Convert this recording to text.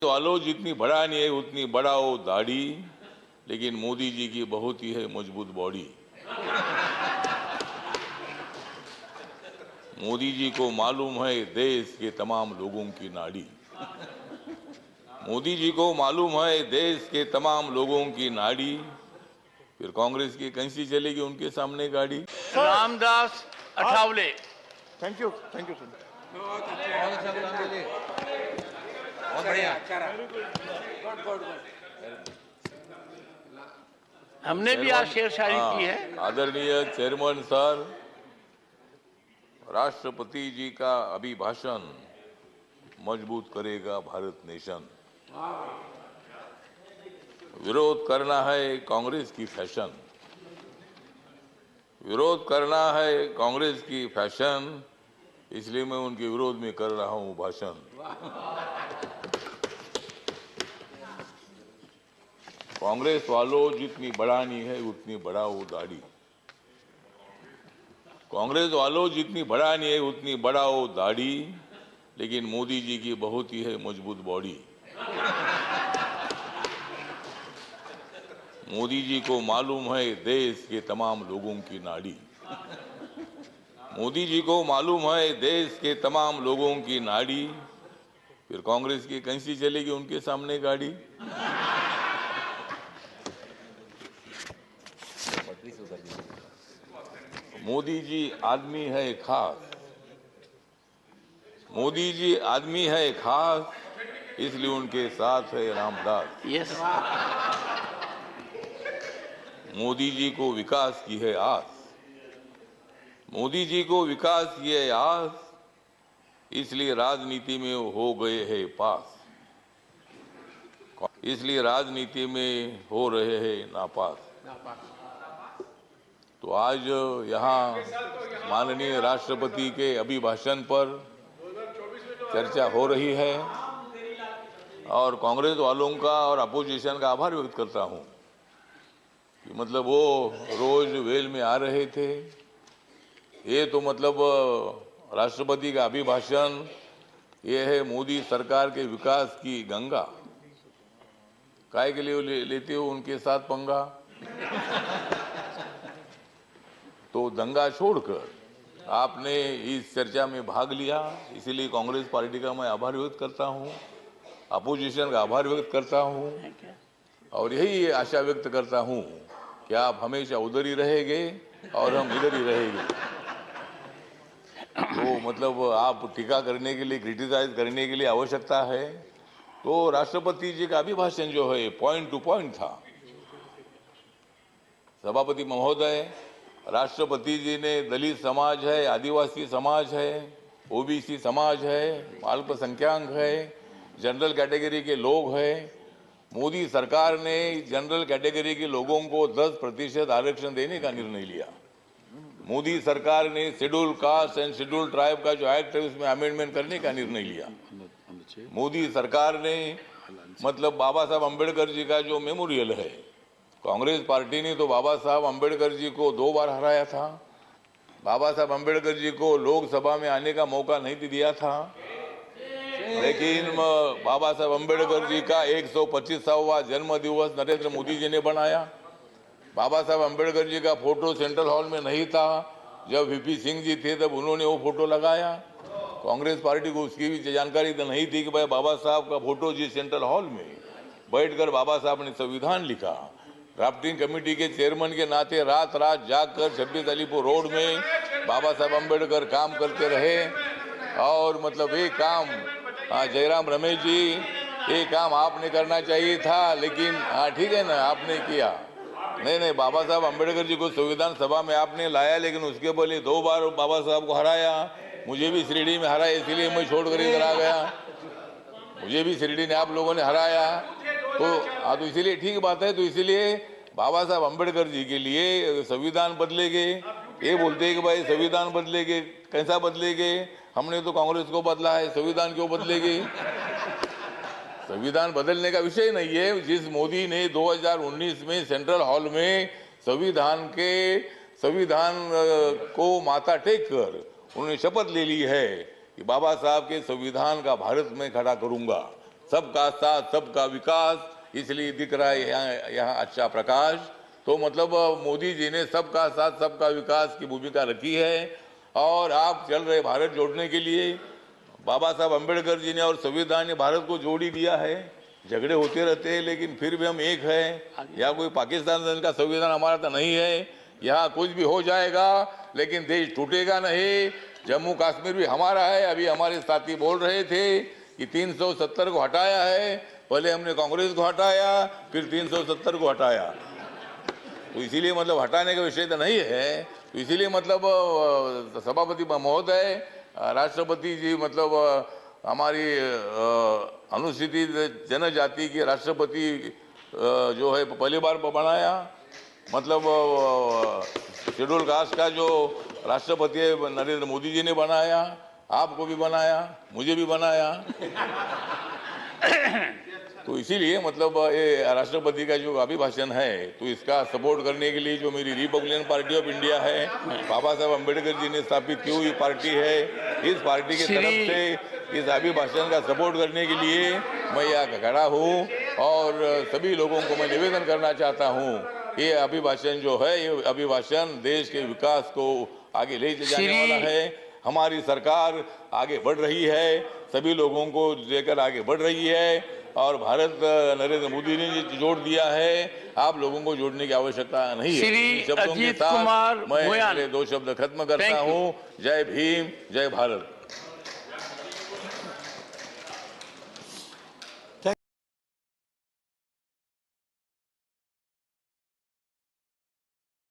वालों जितनी बढ़ानी है उतनी बढ़ाओ दाढ़ी, लेकिन मोदी जी की बहुत ही है मजबूत बॉडी। मोदी जी को मालूम है देश के तमाम लोगों की नाड़ी। मोदी जी को मालूम है देश के तमाम लोगों की नाड़ी, फिर कांग्रेस की कैसी चलेगी उनके सामने गाड़ी। Ramdas Athawale. Thank you sir. बहुत बढ़िया। हमने भी आज शेर शायरी की है। आदरणीय चेयरमैन सर, राष्ट्रपति जी का अभिभाषण मजबूत करेगा भारत नेशन। विरोध करना है कांग्रेस की फैशन, विरोध करना है कांग्रेस की फैशन, इसलिए मैं उनके विरोध में कर रहा हूं भाषण। कांग्रेस वालों जितनी बढ़ानी है उतनी बढ़ाओ दाढ़ी। कांग्रेस वालों जितनी बढ़ानी है उतनी बढ़ाओ दाढ़ी, लेकिन मोदी जी की बहुत ही है मजबूत बॉडी। मोदी जी को मालूम है देश के तमाम लोगों की नाड़ी। मोदी जी को मालूम है देश के तमाम लोगों की नाड़ी, फिर कांग्रेस की कैसी चलेगी उनके सामने गाड़ी। मोदी जी आदमी है खास, मोदी जी आदमी है खास, इसलिए उनके साथ है रामदास। यस। मोदी जी को विकास की है आस, मोदी जी को विकास की है आस, इसलिए राजनीति में हो गए हैं पास, इसलिए राजनीति में हो रहे हैं नापास। तो आज यहाँ माननीय राष्ट्रपति के अभिभाषण पर चर्चा हो रही है और कांग्रेस वालों का और अपोजिशन का आभार व्यक्त करता हूँ कि मतलब वो रोज वेल में आ रहे थे। ये तो मतलब राष्ट्रपति का अभिभाषण ये है मोदी सरकार के विकास की गंगा। काय के लिए लेते हो उनके साथ पंगा? तो दंगा छोड़कर आपने इस चर्चा में भाग लिया, इसीलिए कांग्रेस पार्टी का मैं आभार व्यक्त करता हूं, अपोजिशन का आभार व्यक्त करता हूं और यही आशा व्यक्त करता हूं कि आप हमेशा उधर ही रहेंगे और हम इधर ही रहेंगे। तो मतलब आप टीका करने के लिए, क्रिटिसाइज करने के लिए आवश्यकता है तो राष्ट्रपति जी का अभिभाषण जो है पॉइंट टू पॉइंट था। सभापति महोदय, राष्ट्रपति जी ने दलित समाज है, आदिवासी समाज है, ओबीसी समाज है, अल्पसंख्यक है, जनरल कैटेगरी के लोग हैं। मोदी सरकार ने जनरल कैटेगरी के लोगों को 10% आरक्षण देने का निर्णय लिया। मोदी सरकार ने schedule caste and schedule tribe का जो एक्ट है उसमें अमेंडमेंट करने का निर्णय लिया। मोदी सरकार ने मतलब बाबा साहब अम्बेडकर जी का जो मेमोरियल है, कांग्रेस पार्टी ने तो बाबा साहब अम्बेडकर जी को 2 बार हराया था। बाबा साहब अम्बेडकर जी को लोकसभा में आने का मौका नहीं दिया था, लेकिन बाबा साहब अम्बेडकर जी का 125वां जन्म दिवस नरेंद्र मोदी जी ने बनाया। बाबा साहब अम्बेडकर जी का फोटो सेंट्रल हॉल में नहीं था, जब वीपी सिंह जी थे तब उन्होंने वो फोटो लगाया। कांग्रेस पार्टी को उसकी भी जानकारी तो नहीं थी कि भाई बाबा साहब का फोटो जी सेंट्रल हॉल में बैठकर बाबा साहब ने संविधान लिखा। ड्राफ्टिंग कमेटी के चेयरमैन के नाते रात रात जागकर 26 अलीपुर रोड में बाबा साहब अम्बेडकर काम करते रहे और मतलब ये काम जयराम रमेश जी, ये काम आपने करना चाहिए था, लेकिन ठीक है ना, आपने किया नहीं, बाबा साहब अम्बेडकर जी को संविधान सभा में आपने लाया, लेकिन उसके पहले 2 बार बाबा साहब को हराया। मुझे भी शिरडी में हराया, इसीलिए मैं छोड़कर इधर आ गया। मुझे भी शिरडी ने आप लोगों ने हराया तो इसीलिए ठीक बात है। तो इसीलिए बाबा साहब अम्बेडकर जी के लिए संविधान बदलेंगे, ये बोलते हैं कि भाई संविधान बदलेंगे, कैसा बदलेंगे? हमने तो कांग्रेस को बदला है, संविधान क्यों बदलेगी? संविधान बदलने का विषय नहीं है। जिस मोदी ने 2019 में सेंट्रल हॉल में संविधान को माथा टेक कर उन्होंने शपथ ले ली है कि बाबा साहब के संविधान का भारत में खड़ा करूंगा, सबका साथ सबका विकास, इसलिए दिख रहा है यहाँ अच्छा प्रकाश। तो मतलब मोदी जी ने सबका साथ सबका विकास की भूमिका रखी है और आप चल रहे भारत जोड़ने के लिए। बाबा साहब अम्बेडकर जी ने और संविधान ने भारत को जोड़ ही दिया है। झगड़े होते रहते हैं लेकिन फिर भी हम एक हैं। यहाँ कोई पाकिस्तान का संविधान हमारा तो नहीं है, यहाँ कुछ भी हो जाएगा लेकिन देश टूटेगा नहीं। जम्मू कश्मीर भी हमारा है। अभी हमारे साथी बोल रहे थे कि 370 को हटाया है, पहले हमने कांग्रेस को हटाया फिर 370 को हटाया। तो इसीलिए मतलब हटाने का विषय तो नहीं है। तो इसीलिए मतलब सभापति महोदय, राष्ट्रपति जी मतलब हमारी अनुसूचित जनजाति के राष्ट्रपति जो है पहली बार बनाया। मतलब शेड्यूल कास्ट का जो राष्ट्रपति है नरेंद्र मोदी जी ने बनाया, आपको भी बनाया, मुझे भी बनाया। तो इसीलिए मतलब ये राष्ट्रपति का जो अभिभाषण है तो इसका सपोर्ट करने के लिए जो मेरी रिपब्लिकन पार्टी ऑफ इंडिया है, बाबा साहब अम्बेडकर जी ने स्थापित की हुई पार्टी है, इस पार्टी की तरफ से इस अभिभाषण का सपोर्ट करने के लिए मैं यहाँ खड़ा हूँ। और सभी लोगों को मैं निवेदन करना चाहता हूँ, ये अभिभाषण जो है ये अभिभाषण देश के विकास को आगे ले जाने वाला है। हमारी सरकार आगे बढ़ रही है, सभी लोगों को लेकर आगे बढ़ रही है और भारत नरेंद्र मोदी ने जोड़ दिया है। आप लोगों को जोड़ने की आवश्यकता नहीं है। श्री शब्दों के अजीत साथ कुमार मैं भूयान, मेरे 2 शब्द खत्म करता हूँ। जय भीम, जय भारत।